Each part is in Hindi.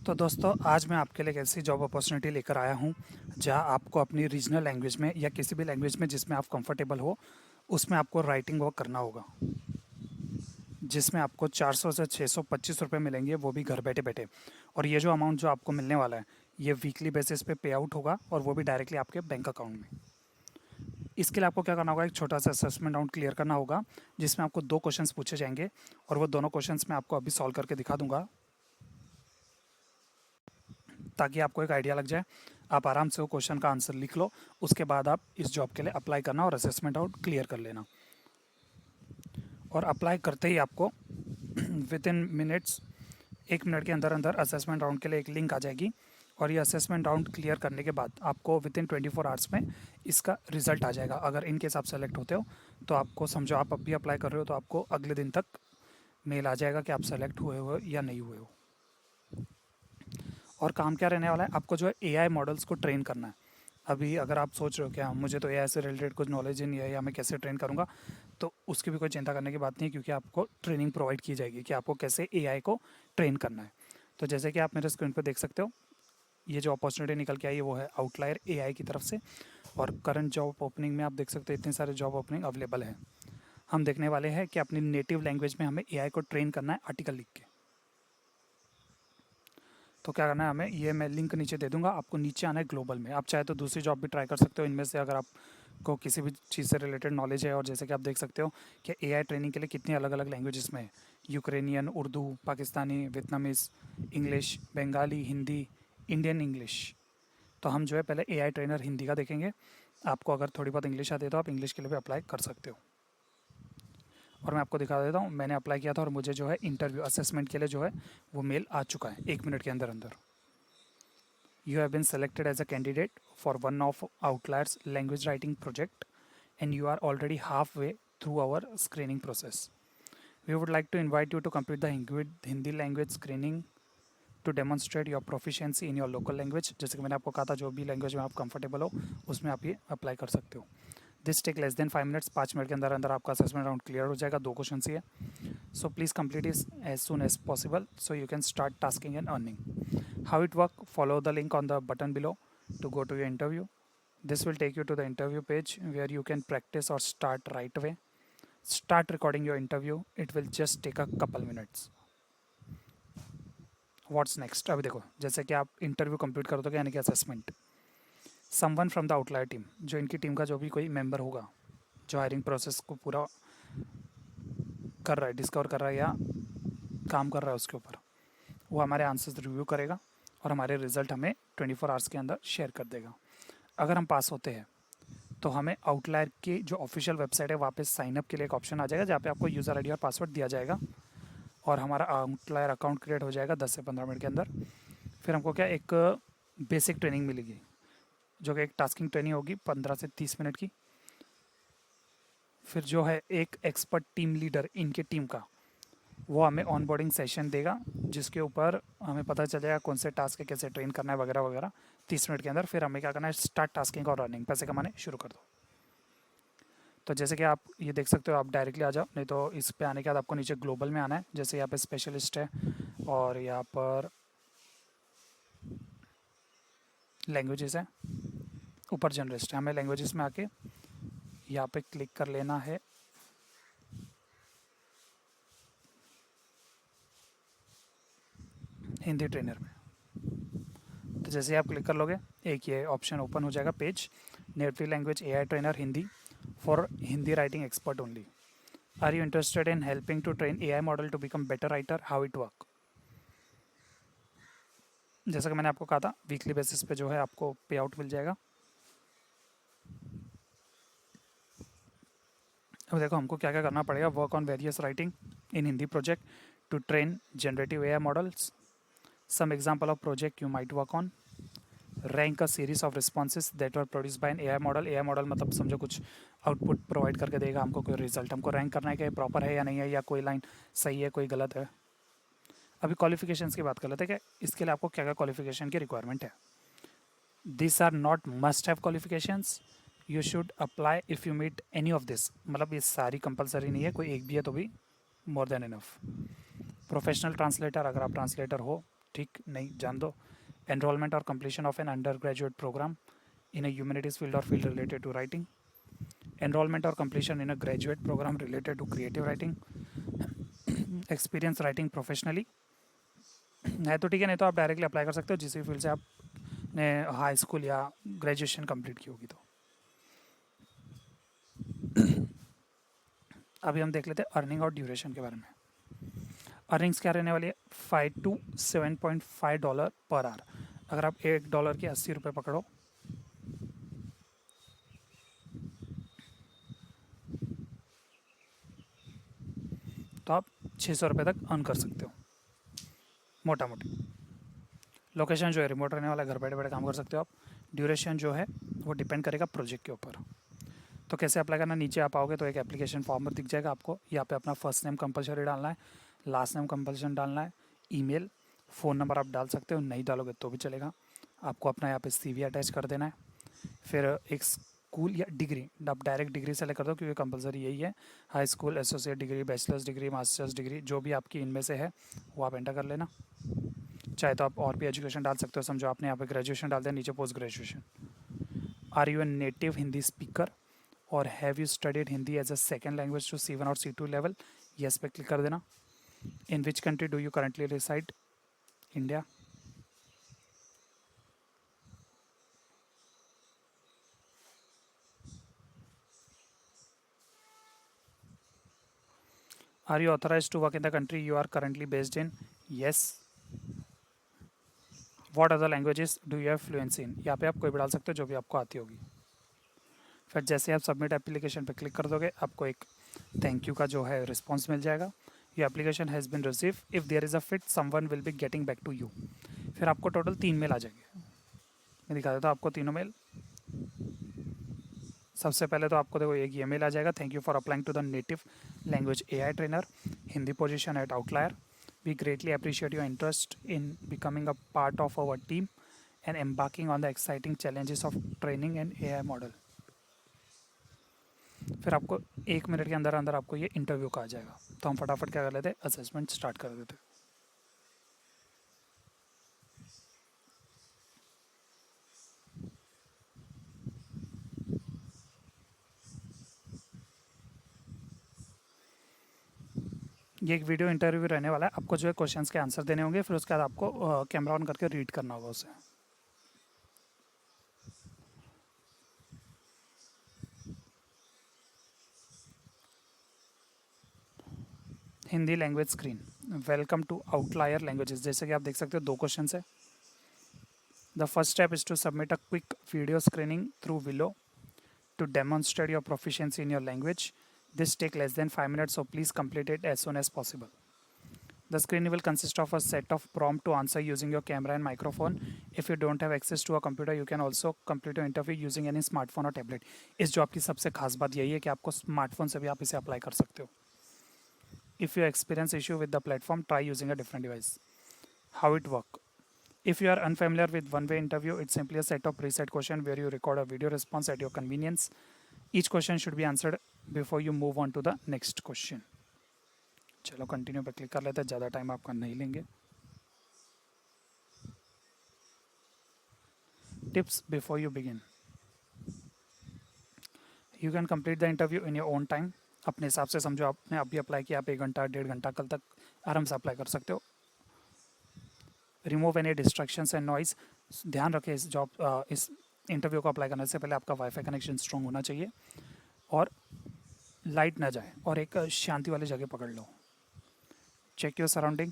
तो दोस्तों आज मैं आपके लिए एक ऐसी जॉब अपॉर्चुनिटी लेकर आया हूँ जहाँ आपको अपनी रीजनल लैंग्वेज में या किसी भी लैंग्वेज में जिसमें आप कंफर्टेबल हो उसमें आपको राइटिंग वर्क करना होगा, जिसमें आपको 400 से 625 रुपये मिलेंगे, वो भी घर बैठे बैठे। और ये जो अमाउंट जो आपको मिलने वाला है ये वीकली बेसिस पे पे आउट होगा और वो भी डायरेक्टली आपके बैंक अकाउंट में। इसके लिए आपको क्या करना होगा, एक छोटा सा असेसमेंट राउंड क्लियर करना होगा जिसमें आपको 2 क्वेश्चंस पूछे जाएंगे और वो दोनों क्वेश्चंस मैं आपको अभी सॉल्व करके दिखा दूंगा ताकि आपको एक आइडिया लग जाए। आप आराम से वो क्वेश्चन का आंसर लिख लो, उसके बाद आप इस जॉब के लिए अप्लाई करना और असेसमेंट आउट क्लियर कर लेना। और अप्लाई करते ही आपको विद इन मिनट्स, 1 मिनट के अंदर अंदर असेसमेंट राउंड के लिए एक लिंक आ जाएगी और ये असेसमेंट राउंड क्लियर करने के बाद आपको विद इन 24 आवर्स में इसका रिजल्ट आ जाएगा। अगर इन केस आप सेलेक्ट होते हो तो आपको समझो आप अभी अप्लाई कर रहे हो तो आपको अगले दिन तक मेल आ जाएगा कि आप सेलेक्ट हुए हो या नहीं हुए हो। और काम क्या रहने वाला है, आपको जो है एआई मॉडल्स को ट्रेन करना है। अभी अगर आप सोच रहे हो कि हाँ मुझे तो एआई से रिलेटेड कुछ नॉलेज ही नहीं है या मैं कैसे ट्रेन करूँगा, तो उसकी भी कोई चिंता करने की बात नहीं है क्योंकि आपको ट्रेनिंग प्रोवाइड की जाएगी कि आपको कैसे एआई को ट्रेन करना है। तो जैसे कि आप मेरे स्क्रीन पर देख सकते हो, ये जो अपॉर्चुनिटी निकल के आई है वो है आउटलायर एआई की तरफ से। और करंट जॉब ओपनिंग में आप देख सकते हो इतने सारे जॉब ओपनिंग अवेलेबल हैं। हम देखने वाले हैं कि अपनी नेटिव लैंग्वेज में हमें एआई को ट्रेन करना है आर्टिकल लिख के। तो क्या करना है हमें, ये मैं लिंक नीचे दे दूंगा, आपको नीचे आना है ग्लोबल में। आप चाहे तो दूसरी जॉब भी ट्राई कर सकते हो इनमें से, अगर आपको किसी भी चीज़ से रिलेटेड नॉलेज है। और जैसे कि आप देख सकते हो कि एआई ट्रेनिंग के लिए कितनी अलग अलग लैंग्वेजेस में है, Ukrainian, Urdu, Pakistani, Vietnamese, English, Bengali, Hindi, Indian English. तो हम जो है पहले एआई ट्रेनर हिंदी का देखेंगे। आपको अगर थोड़ी बहुत इंग्लिश आती है तो आप इंग्लिश के लिए भी अप्लाई कर सकते हो। और मैं आपको दिखा देता हूँ, मैंने अप्लाई किया था और मुझे जो है इंटरव्यू असेसमेंट के लिए जो है वो मेल आ चुका है 1 मिनट के अंदर अंदर। You have been selected as a candidate for one of Outlier's language writing project and you are already halfway through our screening process. We would like to invite you to complete the Hindi language screening to demonstrate your proficiency in your local language. जैसे कि मैंने आपको कहा था जो भी लैंग्वेज में आप कंफर्टेबल हो उसमें आप ये अप्लाई कर सकते हो। This take less than 5 minutes, 5 minute के अंदर अंदर आपका असेसमेंट राउंड क्लियर हो जाएगा। 2 क्वेश्चन ही है, so please complete it as soon as possible so you can start tasking and earning. How it work? Follow the link on the button below to go to your interview. This will take you to the interview page where you can practice or start right away. Start recording your interview. It will just take a couple minutes. What's next? अभी देखो, जैसे कि आप इंटरव्यू कंप्लीट कर दोगे यानी कि assessment, someone from the outlier team, जो इनकी टीम का जो भी कोई मेंबर होगा जो हायरिंग प्रोसेस को पूरा कर रहा है, डिस्कवर कर रहा है या काम कर रहा है उसके ऊपर, वो हमारे आंसर्स रिव्यू करेगा और हमारे रिज़ल्ट हमें 24 आवर्स के अंदर शेयर कर देगा। अगर हम पास होते हैं तो हमें आउटलायर की जो ऑफिशियल वेबसाइट है वहाँ पे साइनअप के लिए एक ऑप्शन आ जाएगा जहाँ पे आपको यूज़र आईडी और पासवर्ड दिया जाएगा और हमारा आउटलायर अकाउंट क्रिएट हो जाएगा 10 से 15 मिनट के अंदर। फिर हमको क्या एक बेसिक ट्रेनिंग मिलेगी जो कि एक टास्किंग ट्रेनिंग होगी 15 से 30 मिनट की। फिर जो है एक एक्सपर्ट टीम लीडर इनके टीम का, वो हमें ऑनबोर्डिंग सेशन देगा जिसके ऊपर हमें पता चल जाएगा कौन से टास्क है, कैसे ट्रेन करना है वगैरह वगैरह 30 मिनट के अंदर। फिर हमें क्या करना है, स्टार्ट टास्किंग और रनिंग, पैसे कमाने शुरू कर दो। तो जैसे कि आप ये देख सकते हो, आप डायरेक्टली आ जाओ, नहीं तो इस पे आने के बाद आपको नीचे ग्लोबल में आना है। जैसे यहाँ पे स्पेशलिस्ट है और यहाँ पर लैंग्वेजेस है, ऊपर जनरलिस्ट है। हमें लैंग्वेजेस में आके यहाँ पे क्लिक कर लेना है हिंदी ट्रेनर में। तो जैसे आप क्लिक कर लोगे एक ये ऑप्शन ओपन हो जाएगा page, native language AI trainer Hindi for Hindi writing expert only. Are you interested in helping to train AI model to become better writer, how it work. जैसा कि मैंने आपको कहा था वीकली बेसिस पे जो है आपको पे आउट मिल जाएगा। अब देखो हमको क्या क्या करना पड़ेगा, work on various writing in Hindi project to train generative AI models, some example of project you might work on, rank a series of responses that were produced by an AI model. AI model मतलब समझो कुछ आउटपुट प्रोवाइड करके देगा हमको, कोई रिजल्ट हमको रैंक करना है कि प्रॉपर है या नहीं है, या कोई लाइन सही है कोई गलत है। अभी क्वालिफिकेशंस की बात कर लेते हैं कि इसके लिए आपको क्या क्या क्वालिफिकेशन की रिक्वायरमेंट है। This are not must have qualifications, you should apply if you meet any of this, मतलब ये सारी कंपलसरी नहीं है, कोई एक भी है तो भी more than enough. Professional translator, अगर आप ट्रांसलेटर हो ठीक नहीं, जान दो। एनरोलमेंट और completion of an undergraduate programme in a humanities field और field related to writing, enrolment और completion in a graduate programme related to creative writing, experience writing professionally है तो ठीक है, नहीं तो आप डायरेक्टली अप्लाई कर सकते हो जिस भी फील्ड से आपने हाई स्कूल या ग्रेजुएशन कंप्लीट की होगी। तो अभी हम देख लेते हैं अर्निंग और ड्यूरेशन के बारे में। अर्निंग्स क्या रहने वाली है, $5 to $7.5 पर आवर। अगर आप $1 के 80 रुपये पकड़ो तो आप 600 रुपये तक अर्न कर सकते हो मोटा मोटी। लोकेशन जो है रिमोट रहने वाला है, घर बैठे बैठे काम कर सकते हो आप। ड्यूरेशन जो है वो डिपेंड करेगा प्रोजेक्ट के ऊपर। तो कैसे अप्लाई करना, नीचे आप आओगे तो एक एप्लीकेशन फॉर्म दिख जाएगा आपको। यहाँ पे अपना फर्स्ट नेम कंपलसरी डालना है, लास्ट नेम कंपलसरी डालना है, ईमेल, फ़ोन नंबर आप डाल सकते हो, नहीं डालोगे तो भी चलेगा। आपको अपना यहाँ पे CV अटैच कर देना है। फिर एक स्कूल या डिग्री, आप डायरेक्ट डिग्री सेलेक्ट कर दो क्योंकि कंपलसरी यही है। High school, associate degree, bachelors degree, masters degree, जो भी आपकी इनमें से है वो आप एंटर कर लेना। चाहे तो आप और भी एजुकेशन डाल सकते हो, समझो आपने यहाँ पे ग्रेजुएशन डाल दिया, नीचे post graduation. Are you a native Hindi speaker और have you studied Hindi as a second language to C1 और C2 लेवल, यस पे क्लिक कर देना। In which country do you currently reside, India. Are you authorise to work in the country you are currently based in, yes. What other languages do you have fluency in, यहाँ पे आप कोई भी डाल सकते हो जो भी आपको आती होगी। फिर जैसे आप सबमिट एप्लीकेशन पे क्लिक कर दोगे आपको एक थैंक यू का जो है रिस्पॉन्स मिल जाएगा। Your application has been received, if there is a fit someone will be getting back to you. फिर आपको टोटल 3 मेल आ जाएंगे। मैं दिखा देता हूँ आपको तीनों मेल। सबसे पहले तो आपको देखो एक ईमेल आ जाएगा, thank you for applying to the native language AI trainer, Hindi position at Outlier. We greatly appreciate your interest in becoming a part of our team and embarking on the exciting challenges of training and AI model. फिर आपको 1 मिनट के अंदर अंदर आपको ये इंटरव्यू का आ जाएगा। तो हम फटाफट क्या कर लेते हैं, असेसमेंट स्टार्ट कर देते हैं। ये एक वीडियो इंटरव्यू रहने वाला है, आपको जो है क्वेश्चंस के आंसर देने होंगे, फिर उसके बाद आपको कैमरा ऑन करके रीड करना होगा उसे। Hindi language screen, welcome to Outlier languages. जैसे कि आप देख सकते हो 2 क्वेश्चन है। The first step is to submit a quick video screening through Willow to demonstrate your proficiency in your language. This take less than 5 minutes, so please complete it as soon as possible. The screen will consist of a set of prompt to answer using your camera and microphone. If you don't have access to a computer, you can also complete your interview using any smartphone or tablet. इस जॉब की सबसे खास बात यही है कि आपको स्मार्टफोन से भी आप इसे अप्लाई कर सकते हो। If you experience issue with the platform, try using a different device. How it work? If you are unfamiliar with one-way interview, it's simply a set of preset questions where you record a video response at your convenience. Each question should be answered before you move on to the next question. चलो कंटिन्यू पे क्लिक कर लेते हैं, ज़्यादा टाइम आपका नहीं लेंगे। Tips before you begin, you can complete the interview in your own time. अपने हिसाब से समझो आपने अभी अप्लाई किया, आप 1 घंटा 1.5 घंटा कल तक आराम से अप्लाई कर सकते हो। Remove any distractions and noise, ध्यान रखें इस इंटरव्यू को अप्लाई करने से पहले आपका वाईफाई कनेक्शन स्ट्रॉन्ग होना चाहिए और लाइट ना जाए, और एक शांति वाली जगह पकड़ लो। Check your surrounding,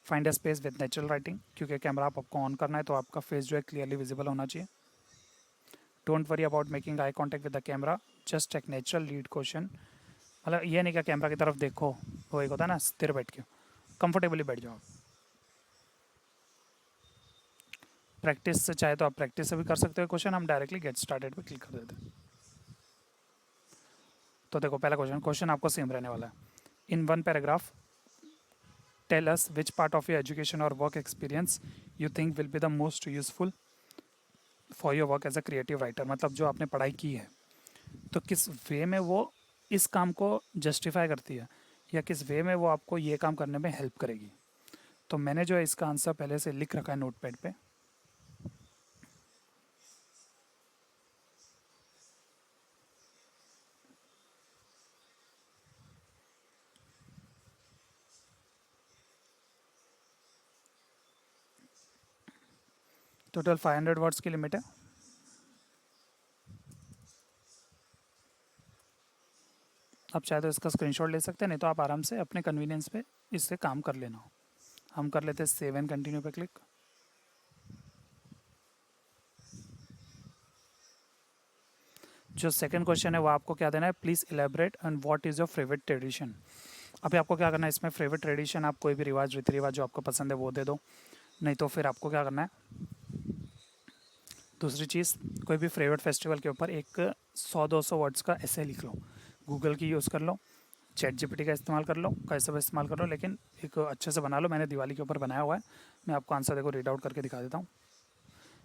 find a space with natural writing, क्योंकि कैमरा आपको ऑन करना है तो आपका फेस जो है क्लियरली विजिबल होना चाहिए। Don't worry about making eye contact with the camera, just take natural lead question. मतलब ये नहीं कि कैमरा की तरफ देखो, वो एक होता है ना स्थिर बैठ के, कंफर्टेबली बैठ जाओ। प्रैक्टिस से चाहे तो आप प्रैक्टिस से भी कर सकते हो क्वेश्चन, हम डायरेक्टली गेट स्टार्टेड पे क्लिक कर देते हैं। तो देखो पहला क्वेश्चन आपको सेम रहने वाला है। In 1 paragraph tell us which part of your education और work experience you think will be the most useful for your work as a creative writer. मतलब जो आपने पढ़ाई की है तो किस वे में वो इस काम को जस्टिफाई करती है, या किस वे में वो आपको ये काम करने में हेल्प करेगी। तो मैंने जो है इसका आंसर पहले से लिख रखा है नोटपैड पे। टोटल 500 वर्ड्स की लिमिट है। आप चाहे तो इसका स्क्रीनशॉट ले सकते हैं, नहीं तो आप आराम से अपने कन्वीनियंस पे इससे काम कर लेना। हम कर लेते हैं सेव एंड कंटिन्यू पे क्लिक। जो सेकंड क्वेश्चन है वो आपको क्या देना है, please elaborate and what is your favourite tradition. अभी आपको क्या करना है, इसमें फेवरेट ट्रेडिशन आप कोई भी रिवाज, रीति रिवाज जो आपको पसंद है वो दे दो, नहीं तो फिर आपको क्या करना है, दूसरी चीज़ कोई भी फेवरेट फेस्टिवल के ऊपर एक 100-200 वर्ड्स का ऐसे लिख लो। गूगल की यूज़ कर लो, चैट जीपीटी का इस्तेमाल कर लो, कैसे भी इस्तेमाल कर लो, लेकिन एक अच्छे से बना लो। मैंने दिवाली के ऊपर बनाया हुआ है, मैं आपको आंसर देखो रीड आउट करके दिखा देता हूँ।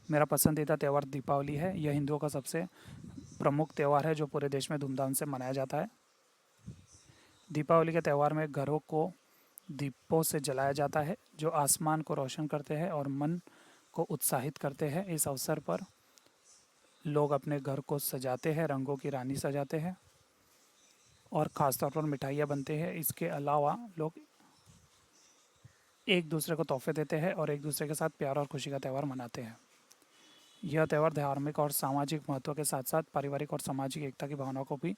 मेरा पसंदीदा त्यौहार दीपावली है। यह हिंदुओं का सबसे प्रमुख त्यौहार है जो पूरे देश में धूमधाम से मनाया जाता है। दीपावली के त्यौहार में घरों को दीपों से जलाया जाता है जो आसमान को रोशन करते हैं और मन को उत्साहित करते हैं। इस अवसर पर लोग अपने घर को सजाते हैं, रंगों की रानी सजाते हैं और ख़ासतौर पर मिठाइयाँ बनते हैं। इसके अलावा लोग एक दूसरे को तोहफे देते हैं और एक दूसरे के साथ प्यार और खुशी का त्यौहार मनाते हैं। यह त्यौहार धार्मिक और सामाजिक महत्व के साथ साथ पारिवारिक और सामाजिक एकता की भावना को भी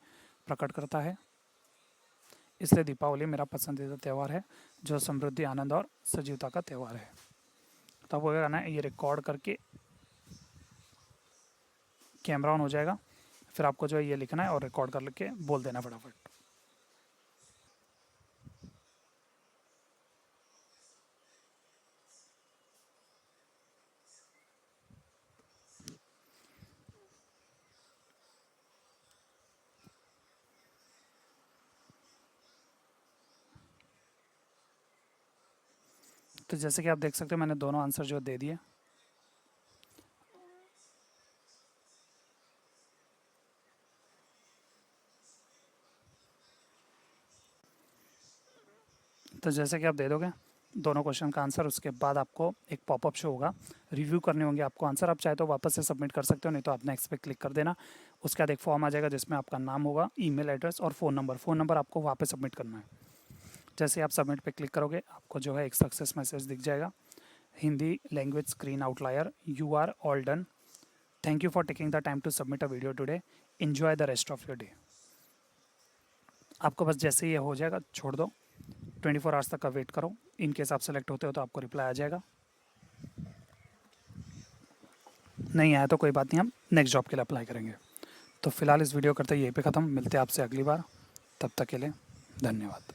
प्रकट करता है। इसलिए दीपावली मेरा पसंदीदा त्यौहार है जो समृद्धि, आनंद और सजीवता का त्यौहार है। तो आपको क्या करना है, ये रिकॉर्ड करके कैमरा ऑन हो जाएगा, फिर आपको जो है ये लिखना है और रिकॉर्ड कर के बोल देना फटाफट। तो जैसे कि आप देख सकते हो मैंने दोनों आंसर जो दे दिए। तो जैसे कि आप दे दोगे दोनों क्वेश्चन का आंसर, उसके बाद आपको एक पॉपअप शो होगा, रिव्यू करने होंगे आपको आंसर। आप चाहे तो वापस से सबमिट कर सकते हो, नहीं तो आप नेक्स्ट पे क्लिक कर देना। उसके बाद एक फॉर्म आ जाएगा जिसमें आपका नाम होगा, ईमेल एड्रेस और फ़ोन नंबर आपको वहाँ पे सबमिट करना है। जैसे आप सबमिट पे क्लिक करोगे आपको जो है एक सक्सेस मैसेज दिख जाएगा, Hindi language screen Outlier, you are all done, thank you for taking the time to submit a video today, enjoy the rest of your day. आपको बस जैसे ही ये हो जाएगा छोड़ दो, 24 आवर्स तक का वेट करो। इन केस आप सेलेक्ट होते हो तो आपको रिप्लाई आ जाएगा, नहीं आया तो कोई बात नहीं, हम नेक्स्ट जॉब के लिए अप्लाई करेंगे। तो फिलहाल इस वीडियो करते यहीं पे ख़त्म, मिलते हैं आपसे अगली बार, तब तक के लिए धन्यवाद।